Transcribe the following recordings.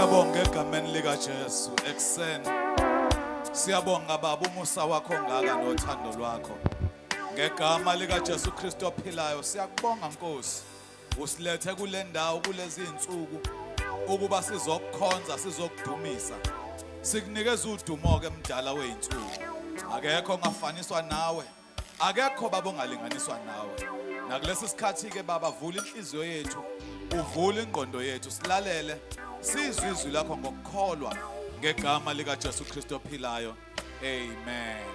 Siyabonga egameni lika Jesu ekseni. Siyabonga baba umusa wakho ngaka nothando lwakho. Ngegama lika Jesu Kristu ophilayo siyakubonga Nkosi. Usilethe kule ndawo kulezi insuku ukuba sizokukhonza sizokudumisa. Sikunikeza udumo ke mdala weinsuku. Akekho ngafaniswa nawe. Akekho baba ongalinganiswa nawe. Nakulesi sikhathi ke baba vula inhliziyo yethu, uvula ingqondo yethu silalele. Sizwe izwi lakho ngokukholwa ngegama lika Jesu Kristu ophilayo. Amen.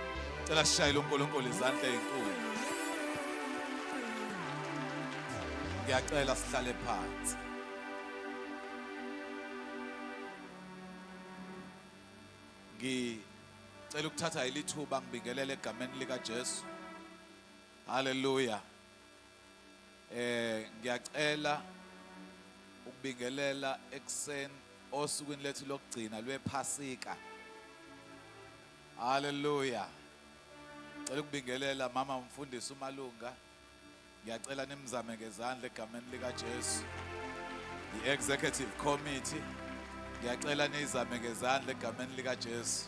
Cela sishayile uNkulunkulu izandla ezinkulu. Ngiyacela sihlale phansi. Ngicela ukuthatha ilithuba ngibingelele egameni lika Jesu. Hallelujah. Ngiyacela ukubingelela ekseni osukwini lethu lokugcina lwePhasika. Hallelujah. Ngicela ukubingelela mama umfundisi uMalunga. Ngiyacela nimzame ngezandla egameni lika Jesu. I-executive committee ngiyacela nizame ngezandla egameni lika Jesu.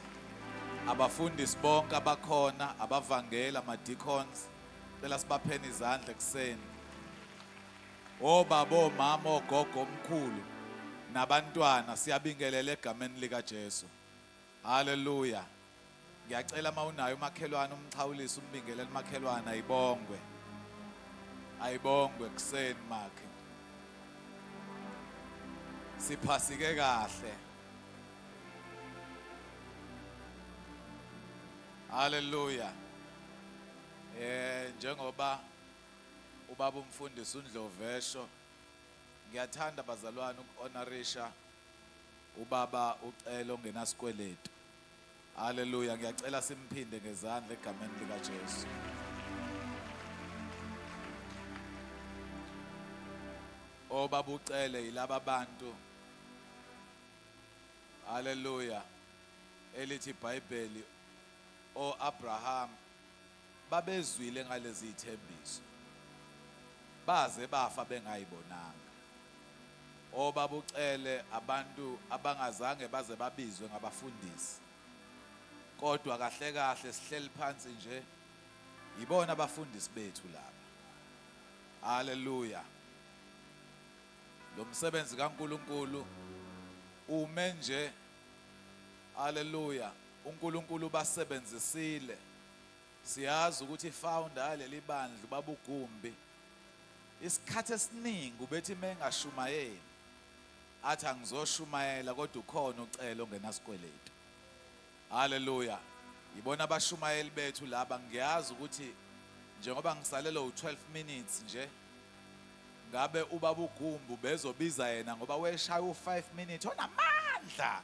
Abafundisi bonke abakhona, abavangeli, ama-deacons, cela sibapheni izandla ekseni. Obaba, omama, ogogo omkhulu nabantwana siyabingelela egameni lika Jesu. Hallelujah. Ngiyacela mawunayo umakhelwane umchawulisi umbingelele umakhelwane ayibongwe. Ayibongwe ekseni makhe. Siphasike kahle. Hallelujah. Njengoba ubaba umfundisi uNdlovesho ngiyathanda bazalwane ukuhonorisha ubaba ucelo ongenasikweletu. Hallelujah. Ngiyacela simphinde ngezandla egameni lika Jesu. Obaba ucele yilaba bantu. Hallelujah. Elithi iBhayibheli Abraham babezwile ngalezi ithembiso. Baze bafa bengayibonanga. Obaba ucele abantu abangazange baze babizwe ngabafundisi. Kodwa kahle kahle sihleli phansi nje yibona abafundisi bethu laba. Hallelujah. Lo msebenzi kaNkuluNkulu ume nje. Hallelujah. uNkulunkulu basebenzisile. Siyazi ukuthi ifounder yaleli bandla ubaba uGumbi isikhathi esiningi ubethi mengashumayeli athi angizoshumayela kodwa ukhona ucela ongenasikweletu. Hallelujah. Yibona abashumayeli bethu laba ngiyazi ukuthi njengoba ngisalelo u12 minutes nje ngabe ubaba uGumbi bezobiza yena ngoba weshaya u5 minutes onamandla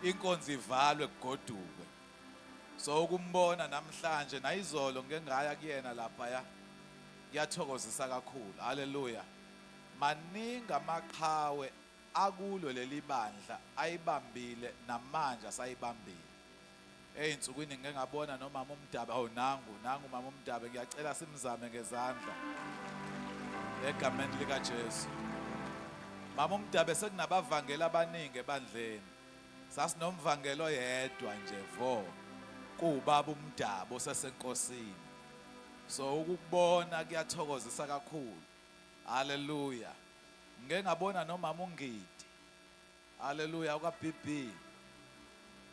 inkonzo ivalwe kugoduke. So ukumbona namhlanje nayizolo ngengaya kuyena lapha kuyathokozisa kakhulu. Hallelujah. Maningi amaqhawe akulo leli bandla ayibambile namanje asayibambile. Eyinsukwini ngeke ngabona nomama uMdaba nangu mama uMdaba ngiyacela simzame ngezandla egameni lika Jesu. Mama uMdaba sekunabavangela abaningi ebandleni. Sasinomvangelo yedwa nje vo kubaba uMdaba osesenkosini. So ukubona kuyathokozisa kakhulu. Hallelujah. Ngeke ngabona nomama uNgidi. Hallelujah ukaBB.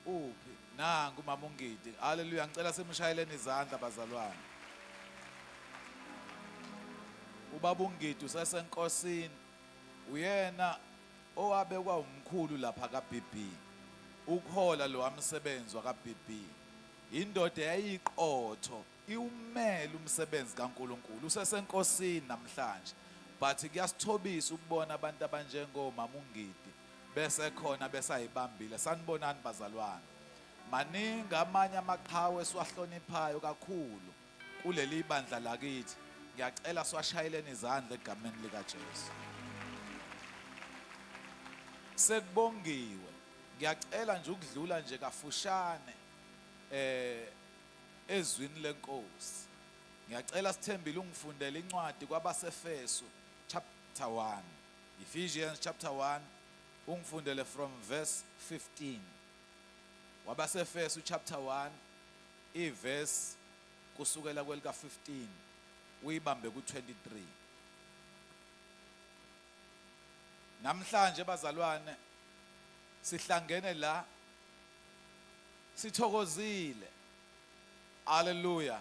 Uphi nangu mama uNgidi. Hallelujah. Ngicela simshayeleni izandla bazalwane. Ubaba uNgidi usesenkosini. Uyena owabekwa umkhulu lapha kaBB. Ukuhola lo amsebenzi wakaBB. Indoda yayiqotho, iwumele umsebenzi kaNkuluNkulu. Usesenkosini namhlanje. But kuyasithobisa ukubona abantu abanjengomama uNgidi bese khona besayibambile. Sanibonani bazalwane. Maningi amanye amaqhawe esiwahloniphayo kakhulu kuleli bandla lakithi. Ngiyacela siwashayeleni izandla egameni lika Jesu. Sekubongiwe. Ngiyacela nje ukudlula nje kafushane ezwini lenkosi. Ngiyacela Sithembile ungifundele incwadi kwabaseFeso chapter 1. Ephesians chapter 1 ungifundele from verse 15. Wabasefesu chapter 1 iverse kusukela kwelika 15 uyibambe ku23. Namhlanje bazalwane sihlangene la sithokozile. Hallelujah.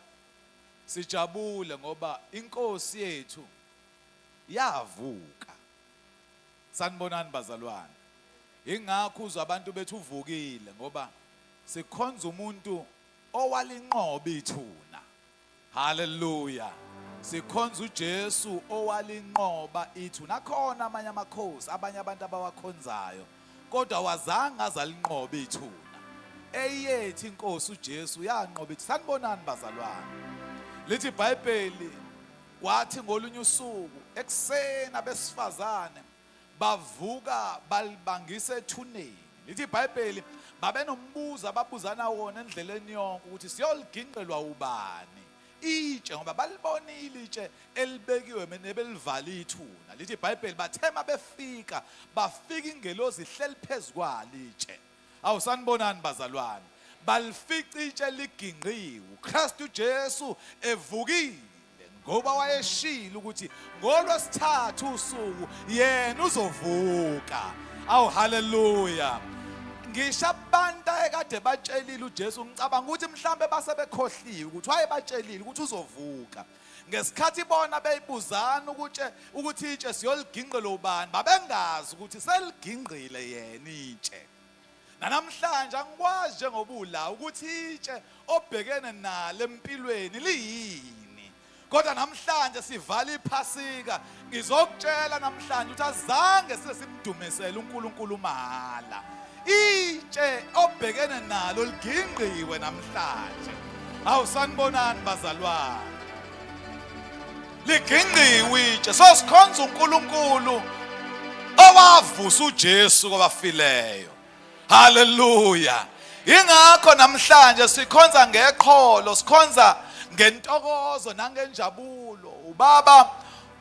Sijabule ngoba inkosi yethu yavuka. Sanibonani bazalwane. Ingakho uzwa abantu bethu uvukile ngoba sikhonza umuntu owalinqoba ithuna. Hallelujah. Sikhonza uJesu owalinqoba ithuna. Nakhona amanye amakhosi abanye abantu abawakhonzayo kodwa wazange azalinqoba ithuna. Eyethi inkosi uJesu yanqoba ithuna. Sanibonani bazalwane. Lithi iBhayibheli wathi ngolunye usuku ekseni abesifazane bavuka balibangisa ethuneni. Lithi iBhayibheli babenombuzo ababuzana wona endleleni yonke ukuthi siyoliginqelwa ubani itshe ngoba balibonile itshe elibekiwe nebelivala ithuna. Lithi iBhayibheli bathema bafika ingelozi ihleli phezukwalo itshe. Awusanibonani bazalwane. Balifica itshe liginqiwe. uKristu Jesu evukile ngoba wayeshilo ukuthi ngolwesithathu usuku yena uzovuka. Awu haleluya. Ngisho abantu ekade batshelile uJesu ngicabanga ukuthi mhlambe basebekhohliwe ukuthi wayebatshelile ukuthi uzovuka. Ngesikhathi bona beyibuzana ukuthi itshe siyoliginqela ubani babengazi ukuthi seliginqile yena itshe. Namhlanje angikwazi njengoba ula ukuthi itshe obhekene nalo empilweni liyini. Kodwa namhlanje sivala iPhasika ngizokutshela namhlanje ukuthi azange sesimdumisele uNkulunkulu mahala. Itshe obhekene nalo liginqiwe namhlanje. Awusanibonani bazalwane. Liginqiwe itshe. So sikhonza uNkulunkulu owavusa uJesu kwabafileyo. Hallelujah. Ingakho namhlanje sikhonza ngeqholo, sikhonza ngentokozo nangenjabulo. Ubaba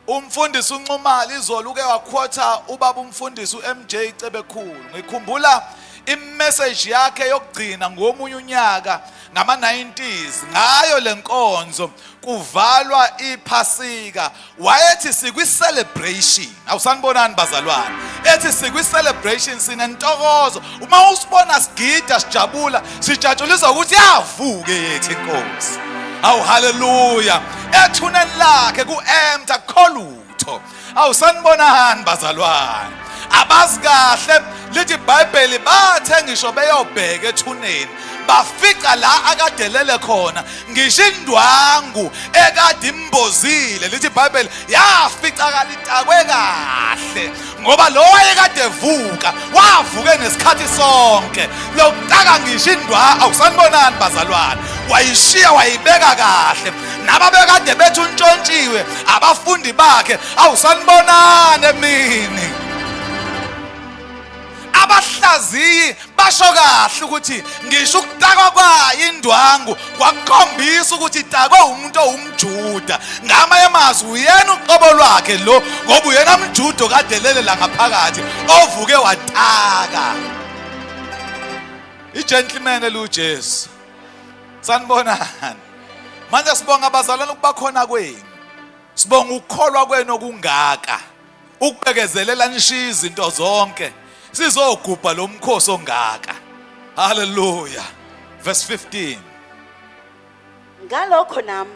umfundisi uNcumali izolo uke wakhotha ubaba umfundisi uMJ Cebekhulu. Ngikhumbula imessage yakhe yokugcina ngomunye unyaka ngama-90s ngayo lenkonzo kuvalwa iPhasika. Wayethi sikwi-celebration. Awusanibonani bazalwane. Ethi sikwi-celebration sinentokozo. Uma usibona sigida sijabula sijatshulisa ukuthi yavuke yethu inkosi. Awu haleluya. Ethuneni lakhe ku-empty akholutho. Awusanibonani bazalwane. Abazi kahle lithi iBhayibheli bathe ngisho beyobheka ethuneni bafica la akadelele khona ngisho indwangu ekade imbozile. Lithi iBhayibheli yafica kalitakwe kahle ngoba lo wayekade evuka wavuke nesikhathi sonke lokutaka ngisho indwangu. Awusanibonani bazalwane. Wayishiya wayibeka kahle nababekade bethu untshontshiwe abafundi bakhe. Awusanibonani emini. Abahlaziyi basho kahle ukuthi ngisho ukutakwa kwayo indwangu kwakukhombisa ukuthi itakwe umuntu owumJuda. Ngamanye amazwi uyena uqobo lwakhe lo ngoba uyena umJuda okadelele la ngaphakathi ovuke wataka. I-gentleman eluJesu. Sanibonani. Manje sibonga abazalwane ukuba khona kwenu. Sibonga ukukholwa kwenu okungaka. Ukubekezelela nishiya izinto zonke. Sizogubha lo mkhosi ongaka. Hallelujah. Verse 15. Ngalokho nami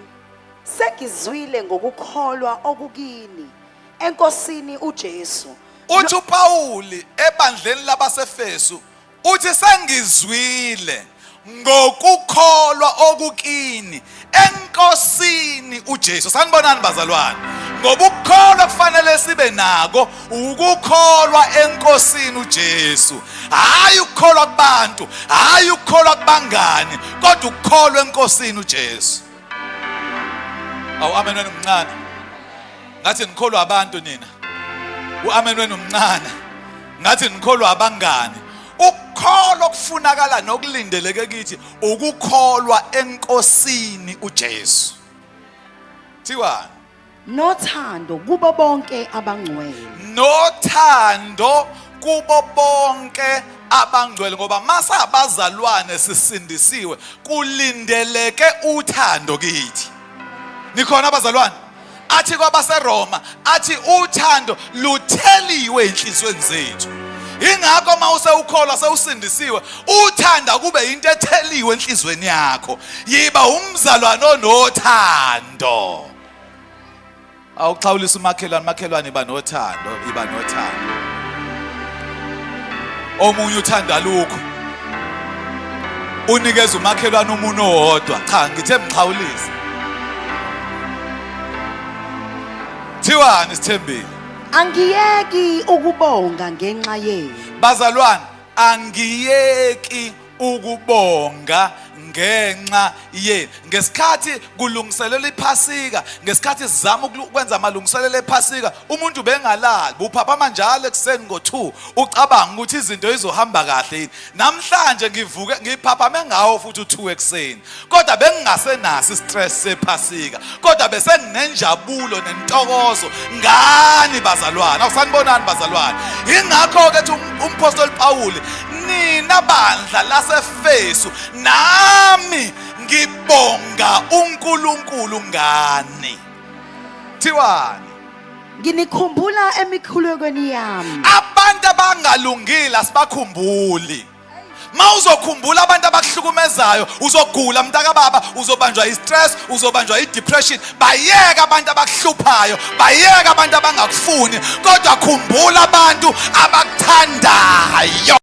sengizwile ngokukholwa okukini enkosini uJesu. Uthi uPawuli ebandleni labaseFesu uthi sengizwile ngokukholwa okukini enkosini uJesu. Sanibonani bazalwane. Ngoba ukukholwa kufanele sibe nako ukukholwa enkosini uJesu. Hayi ukukholwa kubantu, hayi ukukholwa kubangani, kodwa ukukholwa enkosini uJesu. Awu amen wena umncane. Ngathi nikholwa abantu nina. Uamen wena umncane. Ngathi nikholwa abangani. Ukukholwa kufunakala nokulindeleke kithi ukukholwa enkosini uJesu. Thiwa nothando kubo bonke abangcwele. nothando kubo bonke abangcwele, ngoba mase abazalwane sisindisiwe kulindeleke uthando kithi. Nikhona abazalwane? Athi kwabaseRoma athi uthando lutheliwe enhlizweni zethu. Ingakho mawuse ukholwa sewusindisiwe, uthanda kube into etheliwe enhlizweni yakho. Yiba umzalwane onothando. Awuxhawulisa umakhelwane iba nothando, iba nothando. Omunye uthanda lokho. Unikeza umakhelwane umuntu owodwa. Cha, ngithe mxhawulisa. Thiwani Sithembile? Angiyeki ukubonga ngenxa yenu. Bazalwane, angiyeki ukubonga ngenxa yenu. Ngesikhathi kulungiselela iPhasika, ngesikhathi sizama ukwenza amalungiselelo ePhasika, umuntu bengalali, uphaphama njalo ekseni ngo2, ucabanga ukuthi izinto izohamba kahle yini. Namhlanje ngivuke ngiphaphame ngawo futhi u2 ekseni. Kodwa bengingasenaso istress sePhasika. Kodwa bese nginenjabulo nentokozo ngani bazalwane. Awusanibonani bazalwane? Ingakho ke umpostoli Pawuli, nina bandla laseFesu, nami ngibonga uNkulunkulu ngani. Thiwani? Nginikhumbula emikhulekweni yami. Abantu abangalungile asibakhumbuli. Mawuzokhumbula abantu abakuhlukumezayo, uzogula mntaka baba, uzobanjwa istress, uzobanjwa idepression. Bayeka abantu abakuhluphayo, bayeka abantu abangakufuni, kodwa khumbula abantu abakuthandayo.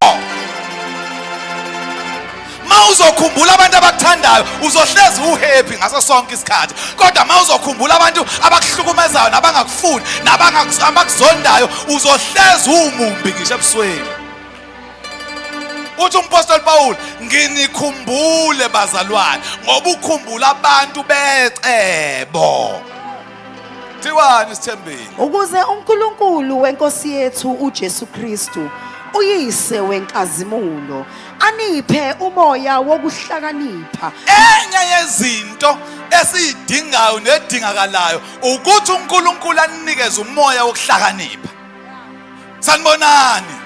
Mawuzokhumbula abantu abakuthandayo, uzohlezi uhappy ngaso sonke isikhathi. Kodwa mawuzokhumbula abantu abakuhlukumezayo, nabangakufuni, nabangakuzondayo, uzohlezi umumbi ngisho ebusweni. Uthi umpostoli Pawuli, nginikhumbule bazalwane, ngoba ukhumbula abantu becebo. Thiwani Sithembile? Ukuze uNkulunkulu wenkosi yethu uJesu Kristu, uyise wenkazimulo, aniphe umoya wokuhlakanipha. Enye yezinto esiyidingayo nedingakalayo ukuthi uNkulunkulu anikeze umoya wokuhlakanipha. Sanibonani?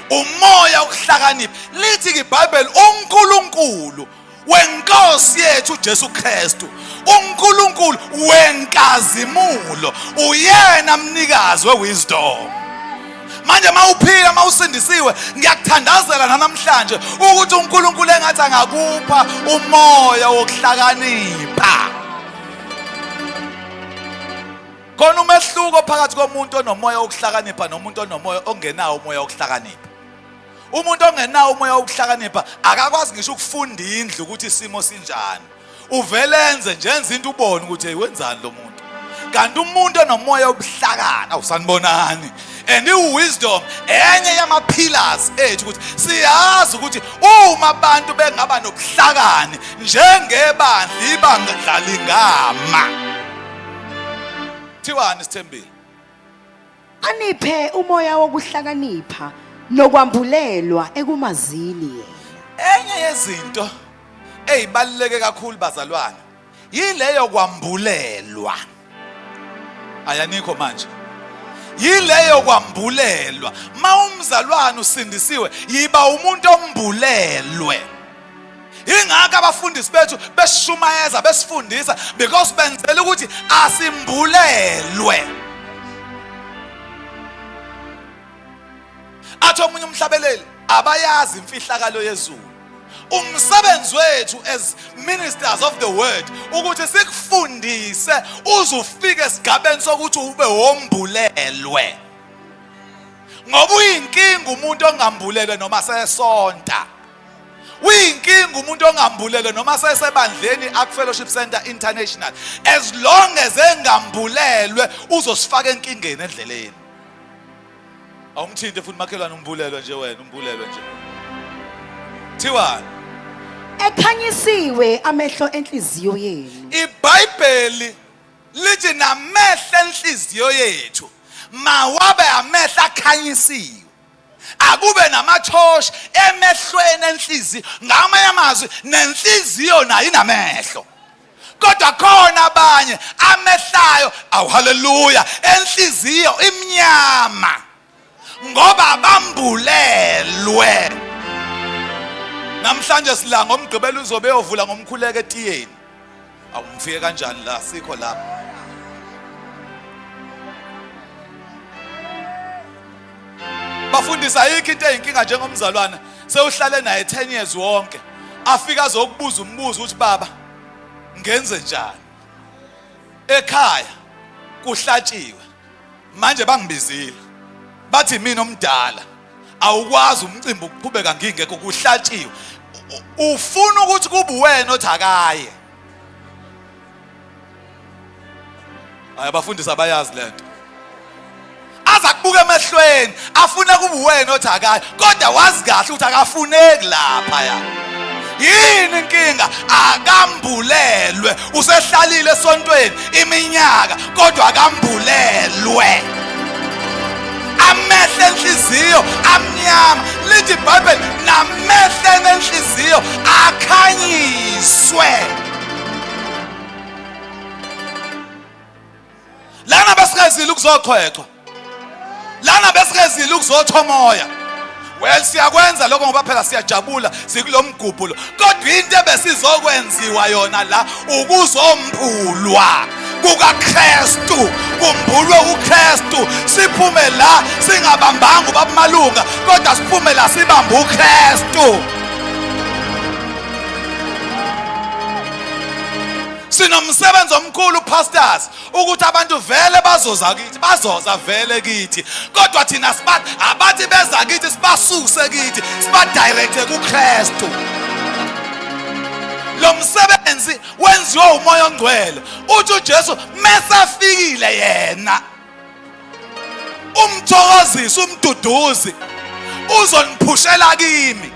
Umoya wokuhlakanipha. Lithi iBhayibheli uNkulunkulu wenkosi yethu uJesu Kristu, uNkulunkulu wenkazimulo, uyena mnikazi wewisdom. Manje mawuphila mawusindisiwe, ngiyakuthandazela namhlanje ukuthi uNkulunkulu engathi angakupha umoya wokuhlakanipha. Khona umehluko phakathi komuntu onomoya wokuhlakanipha nomuntu onomoya ongenawo umoya wokuhlakanipha. Umuntu ongenawo umoya wokuhlakanipha akakwazi ngisho ukufunda indlu ukuthi isimo sinjani. Uvelenze nje enza into ubone ukuthi hey wenzani lo muntu. Kanti umuntu onomoya wokuhlakana, awusanibonani? And iwisdom enye yama pillars ethu ukuthi siyazi ukuthi uma abantu bengaba nobuhlakani njengebandla ibangdlali ngama. Thiwani Sithembile? Aniphe umoya wokuhlakanipha nokwambulelwa ekumazini yena. Enye yezinto ezibaluleke kakhulu bazalwane yileyo kwambulelwa. Ayanikho manje? Yileyo kwambulelwa. Mawumzalwane usindisiwe, yiba umuntu ombulelwe. Ingakho abafundisi bethu besishumayeza besifundisa because benzela ukuthi asimbulelwe. Athi omunye umhlabeleli abayazi imfihlakalo yezulu. Umsebenzi wethu as ministers of the word ukuthi sikufundise uzufike esigabeni sokuthi ube wombulelwe. Ngoba uyinkinga umuntu ongambulelwe noma sesonta. Uyinkinga umuntu ongambulelwe noma sesebandleni akufellowship center international. As long as engambulelwe uzosifaka enkingeni endleleni. Awumthinte futhi makhelwane umbulelwe nje wena, umbulelwe nje. Thiwani? Ekhanyisiwe amehlo enhliziyo yenu. iBhayibheli lithi namehlo enhliziyo yethu mawabe amehlo akhanyisiwe. Akube namathoshi emehlweni enhliziyo. Ngamanye amazwi nenhliziyo nayo inamehlo. kodwa khona abanye amehlayo awu haleluya enhliziyo imnyama ngoba bambulelwe. Namhlanje silanga omgqibelo uzobe yovula ngomkhuleko etiyeni. Awumfike kanjani la sikho lapha. Bafundisa yikho into eyinkinga njengomzalwane sewuhlale naye 10 years wonke afika azokubuza umbuzo ukuthi baba ngenze njani ekhaya kuhlatshiwe manje bangibizile bathi mina omdala awukwazi umcimbi ukuqhubeka ngingekho kuhlatshiwe ufuna ukuthi kube wena othi akaye. Abafundisi abayazi lento aza kubuka emehlweni afuna kube wena othi akaye kodwa wazi kahle ukuthi akafuneki lapha ya. Yini inkinga akambulelwe usehlalile esontweni iminyaka kodwa akambulelwe amehlo enhliziyo amnyama. Lithi iBhayibheli namehlo enhliziyo akhanyiswe. Lana besikezile ukuzochwechwa lana besikezile ukuzothomoya. Well siyakwenza lokho ngoba phela siyajabula sikulomgubho lo kodwa into ebesizokwenziwa yona la ukuzombulwa kukaKristu kumbulwe uKristu siphume la singabambanga ubabumalunga kodwa siphume la sibambe uKristu. Sinomsebenzi omkhulu pastors ukuthi abantu vele bazoza kithi bazoza vele kithi kodwa thina sibathi abathi beza kithi sibasuse kithi sibadirect kuKristu. Lo msebenzi wenziwa umoya ongcwele uthi uJesu mesafikile yena umthokozisi umduduzi uzoniphushela kimi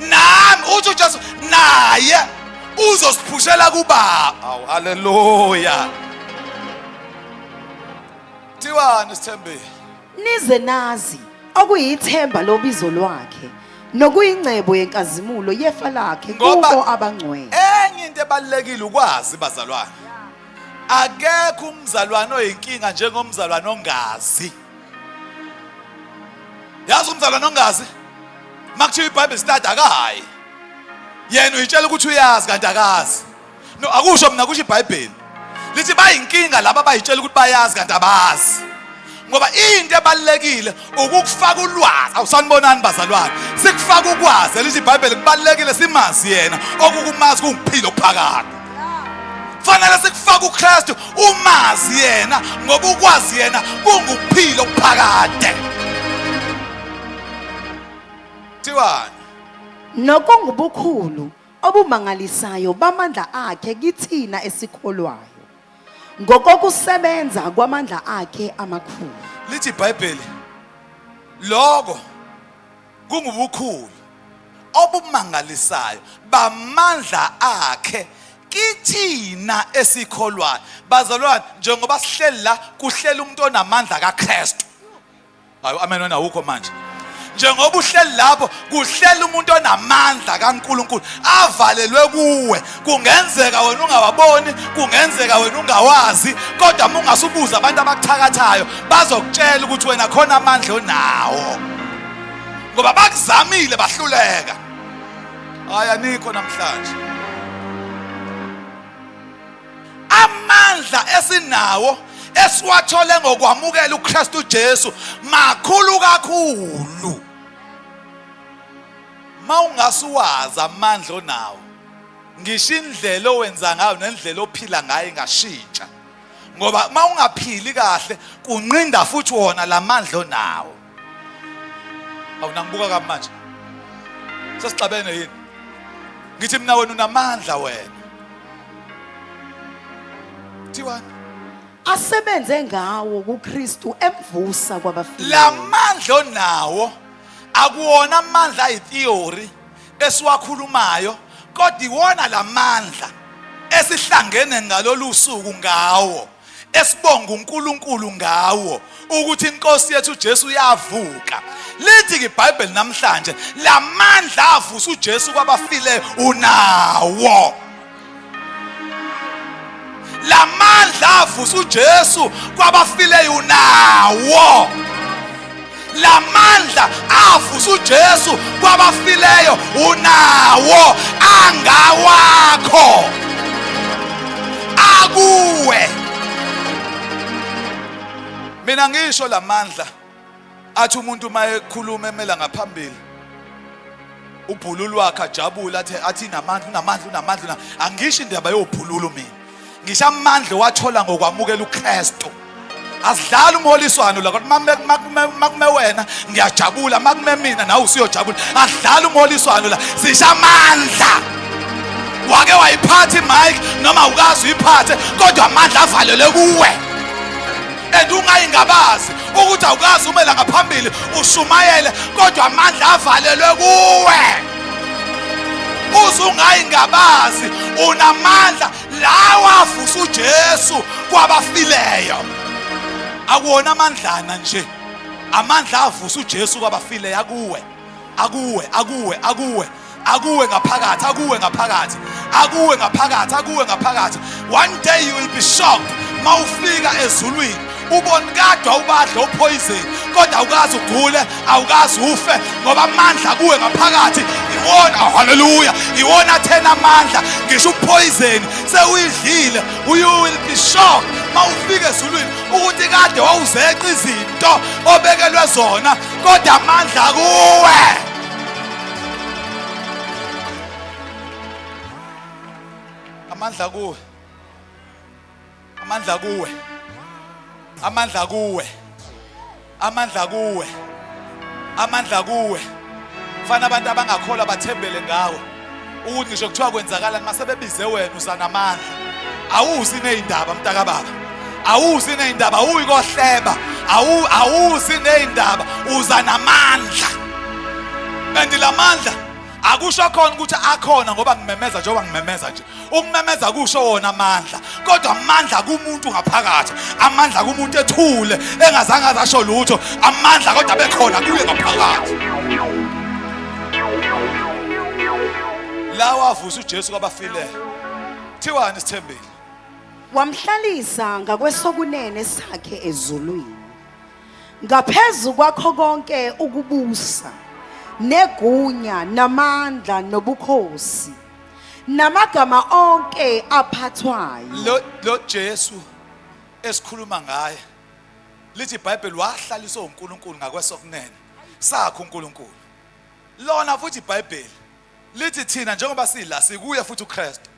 nami uthi uJesu naye uzosiphushela kuBaba. Awu haleluya. Tiwani Sithembe nize nazi okuyithemba lobizo lwakhe nokuyingcebo yenkazimulo yefa lakhe kubo abangcwele. Enye into ebalekile ukwazi bazalwane akekho umzalwane oyinkinga njengomzalwane ongazi. Yazi umzalwane ongazi makuthiwa iBhayibheli start akayi yena uyitshela ukuthi uyazi kanti akazi. No akusho mina kusho iBhayibheli lithi bayinkinga laba abayitshela ukuthi bayazi kanti abazi. Ngoba into ebalekile ukukufaka ulwazi. Awusanibonani bazalwane sikufaka ukwazi lithi iBhayibheli kubalekile simazi yena okukumazi kungiphilo phakade. Fanele sikufaka uKristu umazi yena ngoba ukwazi yena kungukuphilo phakade. Tiwani nokungubukhulu obumangalisayo bamandla akhe kithina esikholwayo ngokokusebenza kwamandla akhe amakhulu. Lithi iBhayibheli lokho kungubukhulu obumangalisayo bamandla akhe kithina esikholwayo. Bazalwane njengoba sihleli la kuhlela umuntu onamandla kaKristu. Hayi amen wena awukho manje. Njengoba uhleli lapho kuhlela umuntu onamandla kaNkulunkulu avalelwe kuwe. Kungenzeka wena ungawaboni kungenzeka wena ungawazi kodwa mungasubuza abantu abakuthakathayo bazokutshela ukuthi wena khona amandla onawo ngoba bakuzamile bahluleka. Haya nikho namhlanje amandla esinawo esiwathole ngokwamukela uKristu Jesu makhulu kakhulu. Mawungasuwazi amandla onawo ngisho indlela owenza ngayo nendlela ophila ngayo ingashintsha ngoba mawungaphili kahle kunqinda futhi wona lamandla onawo. Awunangibuka kamanje sesixabene yini ngithi mina wena unamandla wena. Tiwani asebenze ngawo kuKristu emvusa kwabafileyo. Lamandla onawo akuwona amandla ayitheory esiwakhulumayo kodwa iwona lamandla esihlangene ngalolu suku ngawo esibonga uNkulunkulu ngawo ukuthi inkosi yethu uJesu uyavuka. Lithi ke iBhayibheli namhlanje lamandla avusa uJesu kwabafileyo unawo. lamandla avusa uJesu kwabafileyo unawo. Lamandla avusa uJesu kwabafileyo unawo, angawakho, akuwe. Mina ngisho lamandla athi umuntu mayekhuluma emela ngaphambili ubhululu wakhe ajabula athi namandla. Angisho indaba yobhululu mina, ngisho amandla wathola ngokwamukela uKristu. Asidlala umholiswano la kodwa makume wena ngiyajabula, makume mina nawe usiyojabula. Asidlala umholiswano la, sisha amandla. Wake wayiphatha imic noma ukazi uyiphathe, kodwa amandla avalelwe kuwe. Ungayingabazi ukuthi awukazi umela ngaphambili ushumayele, kodwa amandla avalelwe kuwe. Uzungayingabazi unamandla lawa avusa uJesu kwabafileyo. Akuwona amandlana nje, amandla avusa uJesu kwabafileyo akuwe. Akuwe ngaphakathi. One day you will be shocked mawufika ezulwini ubone kade awubadla uphoyizeni, kodwa awukazi ugule, awukazi ufe, ngoba amandla kuwe ngaphakathi. Iwona, haleluya, iwona thena amandla. Ngisho uphoyizeni sewuyidlile, you will be shocked mawufika ezulwini ukuthi kade wawuzeqa izinto obekelwe zona, kodwa amandla kuwe. Amandla kuwe. Amandla kuwe. Amandla kuwe. Amandla kuwe. Amandla kuwe. Fana abantu abangakholwa bathembele ngawe ukuthi ngisho kuthiwa kwenzakala masebebize wena usanamandla. Awuzi nezindaba mntaka baba. Awuzi nezindaba, uyikohleba. Awuzi nezindaba, uzanamandla. Bendilamandla akusho khona ukuthi akhona ngoba ngimemeza njengoba ngimemeza nje. Ukumemeza kusho wona amandla, kodwa amandla kumuntu ngaphakathi, amandla kumuntu ethule engazange azasho lutho, amandla kodwa bekhona kuye ngaphakathi. Lawa avusa uJesu kwabafileyo. Thiwani Sithembile? Wamhlalisa ngakwesokunene sakhe ezulwini, ngaphezu kwakho konke ukubusa, negunya, namandla, nobukhosi, namagama onke aphathwayo. Lo Jesu esikhuluma ngaye, lithi iBhayibheli wahlaliswa uNkulunkulu ngakwesokunene sakho uNkulunkulu. Lona futhi iBhayibheli lithi thina njengoba sila sikuye futhi uKristu.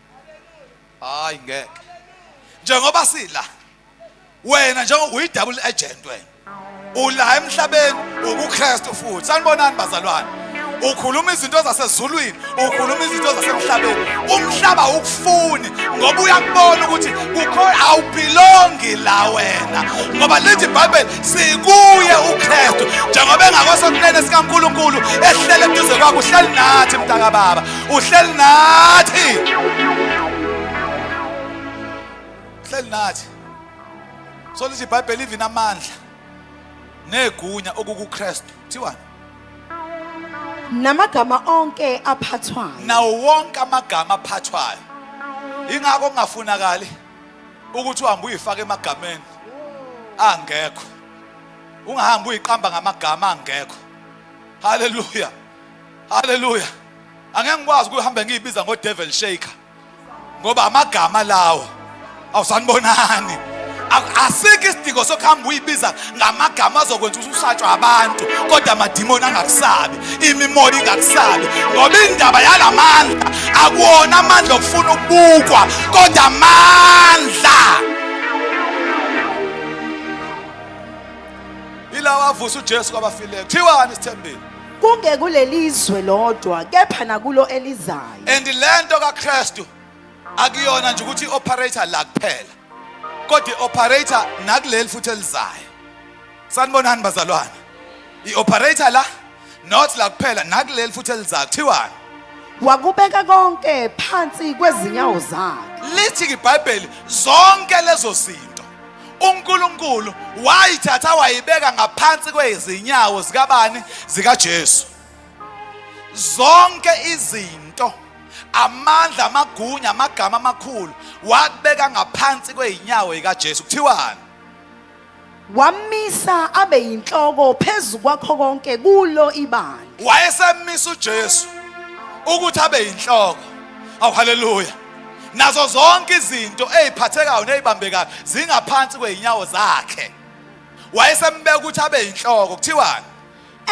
Hayi ngeke. Njengoba sila wena njengoba uyi-double agent wena. Ula emhlabeni ukuKristu futhi. Sanibonani bazalwane? Ukhuluma izinto zasezulwini, ukhuluma izinto zasemhlabeni. Umhlaba ukufuni ngoba uyakubona ukuthi kukhona awubelongi la wena. Ngoba lithi iBhayibheli sikuye uKristu. Njengoba engakwesokunene sikaNkulunkulu ehlele eduze kwakho, uhleli nathi mntaka baba. Uhleli nathi. Uhleli nathi. So lithi iBhayibheli ivina amandla negunya okukuKristu. Thiwani? Namagama onke aphathwayo. Nawo wonke amagama aphathwayo. Ingakho kungafunakali ukuthi uhambe uyifake emagameni angekho. Ungahambi uyiqamba ngamagama angekho. Haleluya. Haleluya. Angeke ngikwazi ukuhamba ngiyibiza ngo devil shaker. Ngoba amagama lawo awusanibonani. Asikho isidingo sokuhamba uyibiza ngamagama azokwenza ukuthi usatshwe abantu, kodwa amadimoni angakusabi, imimoya ingakusabi. Ngoba indaba yalamandla akuwona amandla okufuna ukubukwa, kodwa amandla ilawa avusa uJesu kwabafileyo. Thiwani Sithembile? Kungekulelizwe lodwa, kepha nakulo elizayo. And lento kaKristu akuyona nje ukuthi operator la kuphela, kodwa i-operator nakuleli futhi elizayo. Sanibonani bazalwane? I-operator la not la kuphela, nakuleli futhi elizayo. Thiwani? Wakubeka konke phansi kwezinyawo zakhe. Lithi iBhayibheli zonke lezo zinto uNkulunkulu wayithatha wayibeka ngaphansi kwezinyawo zikabani? ZikaJesu. Zonke izinto amandla amagunya amagama amakhulu wakubeka ngaphansi kweinyawo zikaJesu kuthiwani wamisa abe yinhloko phezu kwakho konke kulo ibandla. wayesemisa uJesu ukuthi abe yinhloko awu haleluya nazo zonke izinto eziphathekayo nezibambekayo zingaphansi kweinyawo zakhe wayesembeka ukuthi abe yinhloko kuthiwani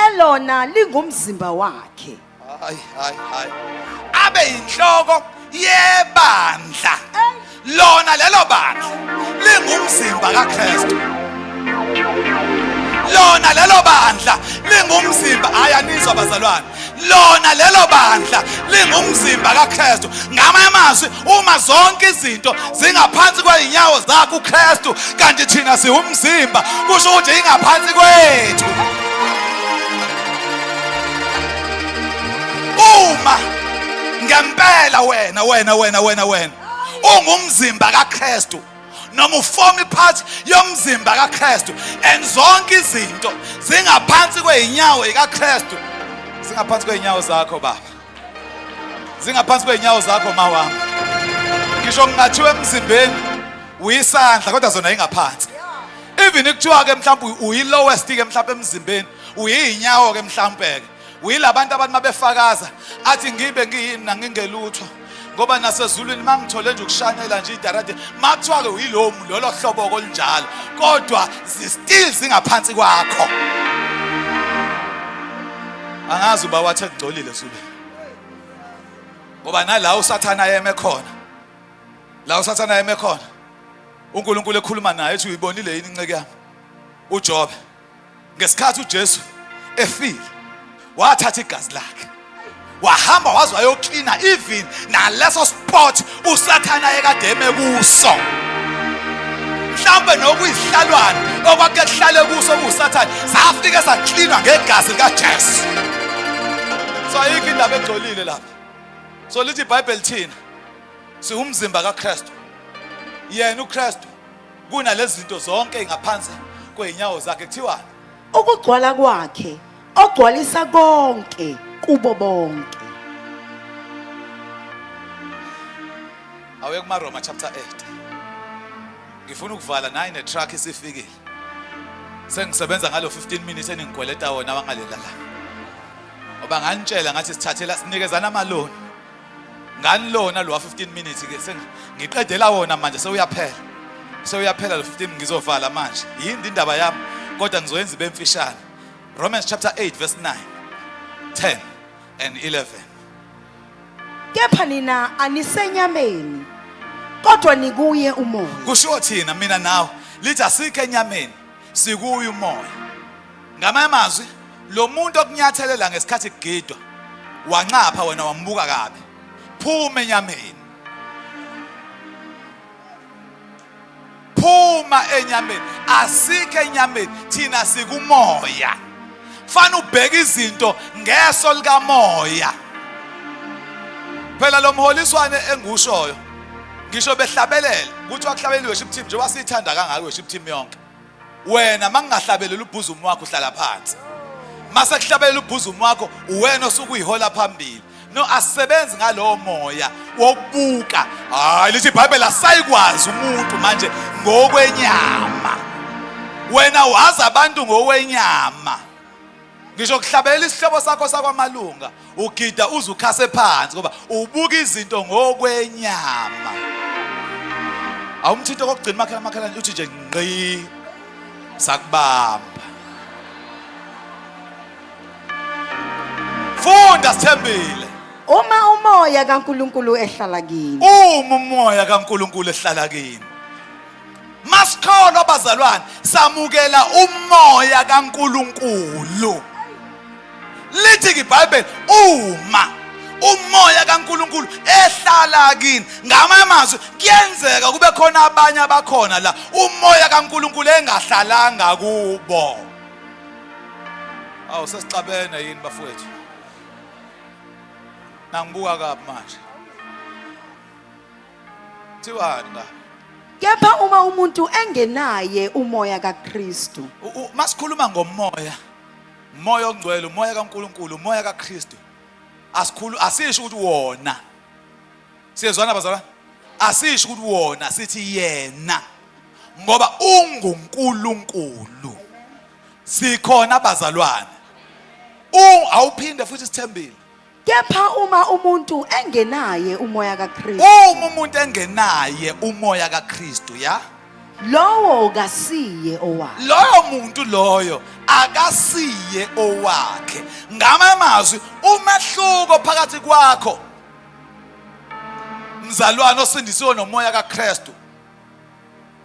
Elona lingumzimba wakhe. hayi abe yinhloko yebandla lona lelo bandla lingumzimba kaKristu lona lelo bandla lingumzimba ayanizwa bazalwane lona lelo bandla lingumzimba kaKristu ngamanye amazwi uma zonke izinto zingaphansi kweinyawo zakhe uKristu kanti thina siwumzimba kusho ukuthi ingaphansi kwethu uma ngempela wena ungumzimba kaKristu noma uforma part yomzimba kaKristu and zonke izinto zingaphansi kweinyawo zikaKristu zingaphansi kweinyawo zakho baba zingaphansi kweinyawo zakho mawami ngisho ngingathiwa emzimbeni uyisandla kodwa zona ingaphansi even ikuthiwa ke mhlawumbe uyilowest ke mhlawumbe emzimbeni uyinyawo ke mhlawumbe ke uyilabantu abantu mabefakaza athi ngibe ngiyini nangingelutho ngoba nasezulwini mangithole nje ukushanela nje idarade makuthiwa ke uyilomu lolo hlobo kolinjalo kodwa still zingaphansi kwakho angazi uba wathi egcolile sube ngoba nala usathana yeme khona la usathana yeme khona uNkulunkulu ekhuluma naye ethi uyibonile yini inceke yami uJobe ngesikhathi uJesu efile wathatha igazi lakhe wahamba waze wayoklina even naleso spot usathana ekade eme kuso mhlawumbe nokuyihlalwane okwake kuhlale kuso kusathana safike saklinwa ngegazi likaJesu so ayikho indaba egcolile lapha so lithi iBhayibheli thina siwumzimba kaKristu yena uKristu kunalezi zinto zonke ngaphansi kweinyawo zakhe kuthiwa Ukugcwala kwakhe ogcwalisa konke kubo bonke. Awuye kumaRoma chapter 8 ngifuna ukuvala naye netruck isifikile sengisebenza ngalo 15 minutes eningigweleta wona wangalela la ngoba nganitshela ngathi sithathela sinikezana amaloni ngani lona lo 15 minutes ke sengiqedela wona manje sewuyaphela lo 15 ngizovala manje yini indaba yami kodwa ngizoyenza ibe mfishane Romans chapter 8 verse 9 10 and 11 Kepha nina anisenyameni kodwa nikuye umoya. kusho thina mina nawe lithi asikho enyameni sikuye umoya ngamanye amazwi lo muntu okunyathelela ngesikhathi kugidwa wanqapha wena wambuka kabi phuma enyameni phuma enyameni asikho enyameni thina sikumoya fana ubheka izinto ngeso likamoya phela lo mholiswane engushoyo ngisho behlabelela ukuthi wakuhlabeleli worship team nje wasithanda kangaka worship team yonke wena mangingahlabelela ubhuzumu wakho uhlala phansi mase kuhlabelela ubhuzumu wakho uwena osukuyihola phambili no asisebenzi ngalowo moya wokubuka hayi lithi iBhayibheli asayikwazi umuntu manje ngokwenyama wena wazi abantu ngokwenyama ngisho kuhlabelela isihlobo sakho sakwamalunga ugida uzukhase phansi ngoba ubuka izinto ngokwenyama awumthinto kokugcina makhala uthi nje ngqi sakubamba funda sithembile Uma umoya kaNkuluNkulu ehlala kini. uma umoya kaNkuluNkulu ehlala kini masikholwa abazalwane samukela umoya kaNkuluNkulu lithi iBhayibheli uma umoya kaNkuluNkulu ehlala kini ngamanye amazwi kuyenzeka kube khona abanye abakhona la umoya kaNkuluNkulu engahlalanga kubo awu sesicabene yini bafowethu nangibuka kabi manje thiwani la Kepha uma umuntu engenaye umoya kaKristu masikhuluma ngomoya umoya ongcwele umoya kaNkuluNkulu umoya kaKristu asisho ukuthi wona Siyezwana bazalwane? Asisho ukuthi wona, sithi yena. Ngoba unguNkulunkulu. Sikhona bazalwane. Awuphinde futhi sithembile. Kepha uma umuntu engenaye umoya kaKristu, Uma umuntu engenaye umoya kaKristu, ya? lowo kasiye owakhe. Loyo muntu loyo akasiye owakhe. Ngamanye amazwi, umehluko phakathi kwakho mzalwane osindisiwe nomoya kaKristu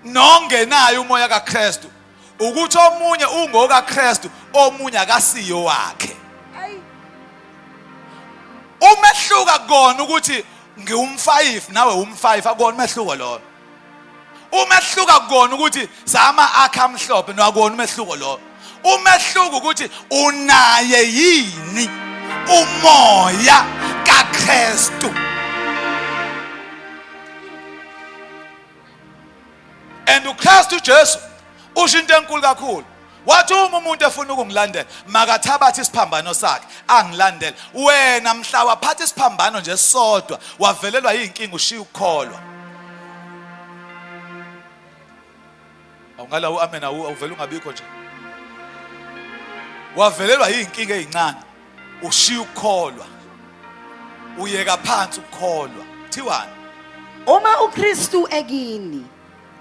nongenayo umoya kaKristu ukuthi omunye ungokaKristu, omunye akasiye owakhe. Umehluka kona ukuthi ngium5 nawe um5, akona umehluko lo. Umehluka kona ukuthi sama akha amhlophe nakona umehluko lo. Umehluko ukuthi unaye yini umoya kaKristu. And uKristu Jesu usho into enkulu kakhulu. Wathi uma umuntu efuna ukungilandela makathabathe isiphambano sakhe angilandele. Wena mhla waphatha isiphambano nje sodwa wavelelwa yinkinga ushiya ukukholwa. Awungala uamen awuvela ungabikho nje. Wavelelwa yinkinga ezincane ushiya ukukholwa. Uyeka phansi ukukholwa. Thiwani? Uma uKristu ekini,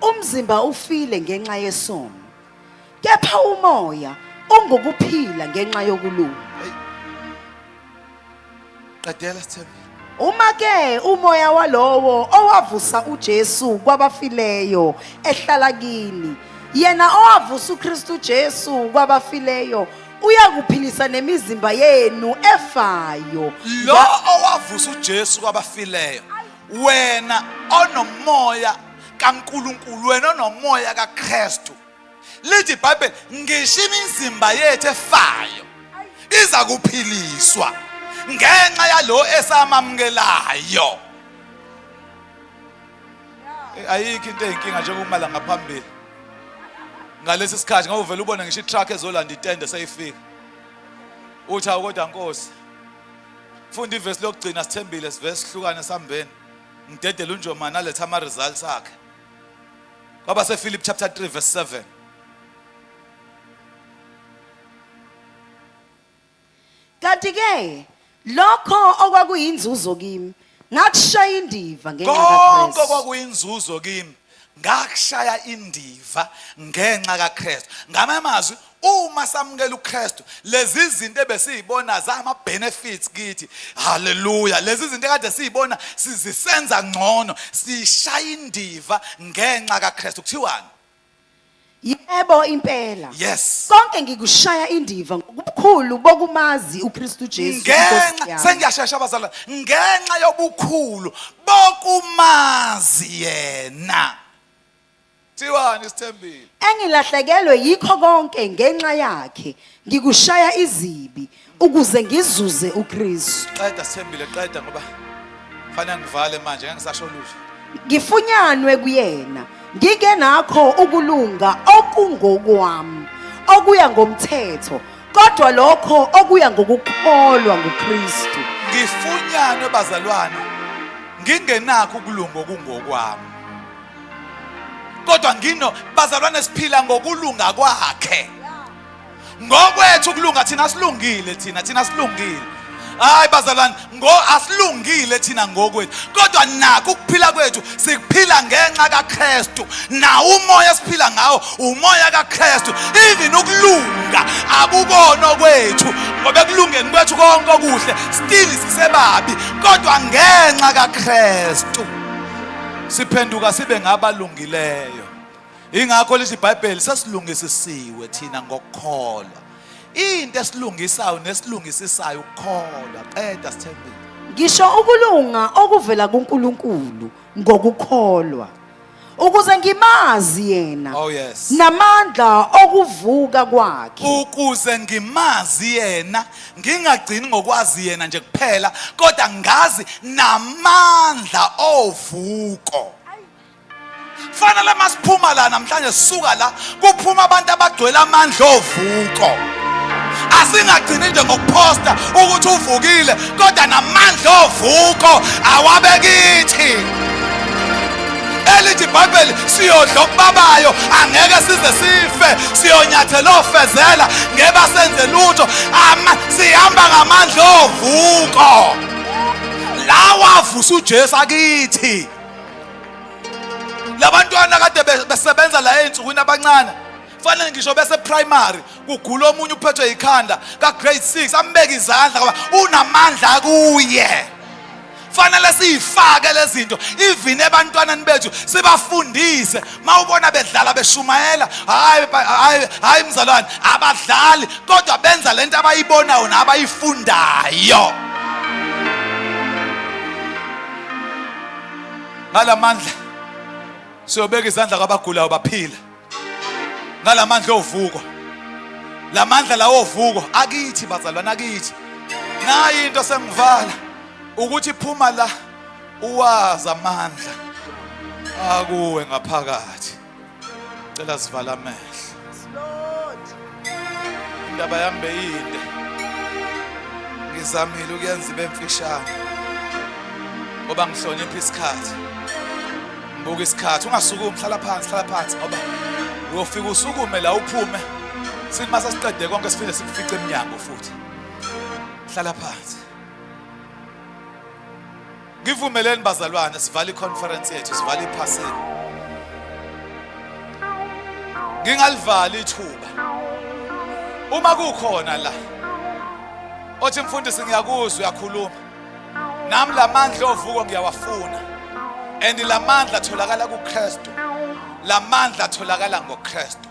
umzimba ufile ngenxa yesono. Kepha umoya ungokuphila ngenxa yokulunga. Qedela sithembe. Uma ke umoya walowo owavusa uJesu kwabafileyo ehlala kini, yena owavusa uKristu Jesu kwabafileyo uyakuphilisa nemizimba yenu efayo. Lo owavusa uJesu kwabafileyo, wena onomoya kaNkulunkulu, wena onomoya kaKristu. Lithi iBhayibheli ngisho imizimba yethu efayo iza kuphiliswa ngenxa yalo esamamukelayo. Ayikho into eyinkinga njengokumala ngaphambili. Ngalesi sikhathi ngoba uvela ubone ngisho itruck ezolanda itende sayifika. Uthi awukodwa Nkosi. Funda ivesi lokugcina sithembile sivesi sihlukane sambeni. Ngidedela uNjomani aletha ama results akhe. Kwaba sePhilip chapter 3 verse 7. Kanti ke lokho okwakuyinzuzo kimi ngakushaya indiva ngenxa Konke kaKristu. kwakuyinzuzo kimi ngakushaya indiva ngenxa kaKristu. Ngamanye amazwi, uma samukela uKristu, lezi zinto ebesizibona zama benefits kithi, haleluya, lezi zinto ekade sizibona sizisenza ngcono, sishaya indiva ngenxa kaKristu. Kuthiwani? Yebo impela. Yes. Konke ngikushaya indiva ngokukhulu bokumazi uKristu Jesu Nkosi Ngenxa yami. sengiyashesha abazalwane, ngenxa yobukhulu bokumazi yena. Thiwani sithembile? Engilahlekelwe yikho konke ngenxa yakhe ngikushaya izibi ukuze ngizuze uKristu. Qeda sithembile, qeda ngoba fanele ngivale manje ngeke ngisasho lutho. Ngifunyanwe kuyena ngike nakho ukulunga okungokwami okuya ngomthetho kodwa lokho okuya ngokukholwa ngoKristu. Ngifunyanwe bazalwane ngingenakho ukulunga okungokwami, kodwa ngino bazalwane siphila ngokulunga kwakhe. Ngokwethu ukulunga thina silungile. Hayi bazalwane, asilungile thina ngokwethu, kodwa nakho ukuphila kwethu sikuphila ngenxa kaKristu. Na umoya siphila ngawo umoya kaKristu. Even ukulunga akukona kwethu, ngoba ekulungeni kwethu konke okuhle still sisebabi, kodwa ngenxa kaKristu siphenduka sibe ngabalungileyo. Ingakho lithi iBhayibheli sesilungisisiwe thina ngokukholwa. Into esilungisayo nesilungisisayo ukukholwa. Qeda sithembile. Ngisho ukulunga okuvela kuNkulunkulu ngokukholwa ukuze ngimazi yena. Oh yes. Namandla okuvuka kwakhe. Ukuze ngimazi yena, ngingagcini ngokwazi yena nje kuphela, kodwa ngazi namandla ovuko. Fanele masiphuma la namhlanje sisuka la kuphuma abantu abagcwele amandla ovuko. Asingagcini nje ngokuphosta ukuthi uvukile, kodwa namandla amandla ovuko awabekithi. Elithi iBhayibheli siyodla okubabayo angeke size sife, siyonyathela ofezela ngeke senze lutho. Sihamba ngamandla ovuko lawa avusa uJesu akithi. Labantwana kade besebenza la einsukwini abancane, fanele ngisho bese primary kugula omunye uphethwe ikhanda ka grade 6 ambeka izandla ngoba unamandla kuye. Fanele siyifake lezi zinto even ebantwaneni bethu, sibafundise. Mawubona bedlala beshumayela, hayi mzalwane, abadlali kodwa benza lento abayibonayo nabayifundayo. Ngalamandla siyobeka izandla kwabagulayo baphila. Ngalamandla ovuko, lamandla lawo ovuko akithi bazalwane, akithi. Nayi into sengivala ukuthi phuma la uwazi amandla akuwe ngaphakathi. Cela sivala amehlo. Indaba yami beyinde, ngizamile ukuyenza ibe mfishane ngoba ngihlonipha isikhathi. Ngibuka isikhathi, ungasukumi, hlala phansi ngoba uyofika usukume la uphume. Sithi mase siqede konke sifike sikufice eminyango futhi. Hlala phansi. Ngivumeleni bazalwane, sivale iconference yethu, sivale iphasini. Ngingalivali ithuba. Uma kukhona la othi mfundisi ngiyakuzwa uyakhuluma, nami lamandla ovuko ngiyawafuna. And lamandla atholakala kuKristu. Lamandla atholakala ngoKristu.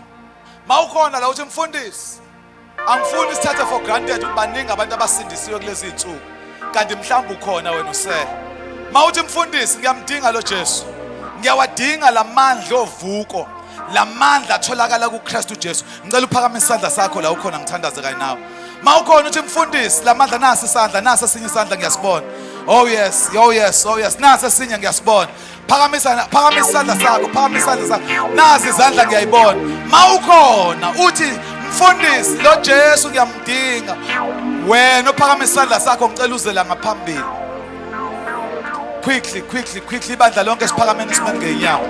Mawukhona la uthi mfundisi angifuni isithathe for granted ukubaningi abantu abasindisiwe kulezi insuku, kanti mhlawumbe ukhona wena usele. Mawuthi mfundisi ngiyamdinga lo Jesu, ngiyawadinga lamandla ovuko, lamandla atholakala kuKristu Jesu. Ngicela uphakamise isandla sakho la ukhona, ngithandaze kanye nawe. Mawukhona uthi mfundisi lamandla nasi isandla, nasi esinye isandla ngiyasibona. Oh yes, nasi esinye ngiyasibona. Phakamisa isandla sakho, phakamisa isandla sakho. Nasi izandla ngiyayibona. Mawukhona uthi mfundisi lo Jesu ngiyamdinga, wena uphakamisa isandla sakho ngicela uzela ngaphambili. Quickly ibandla lonke siphakameni isimeni ngeenyawo.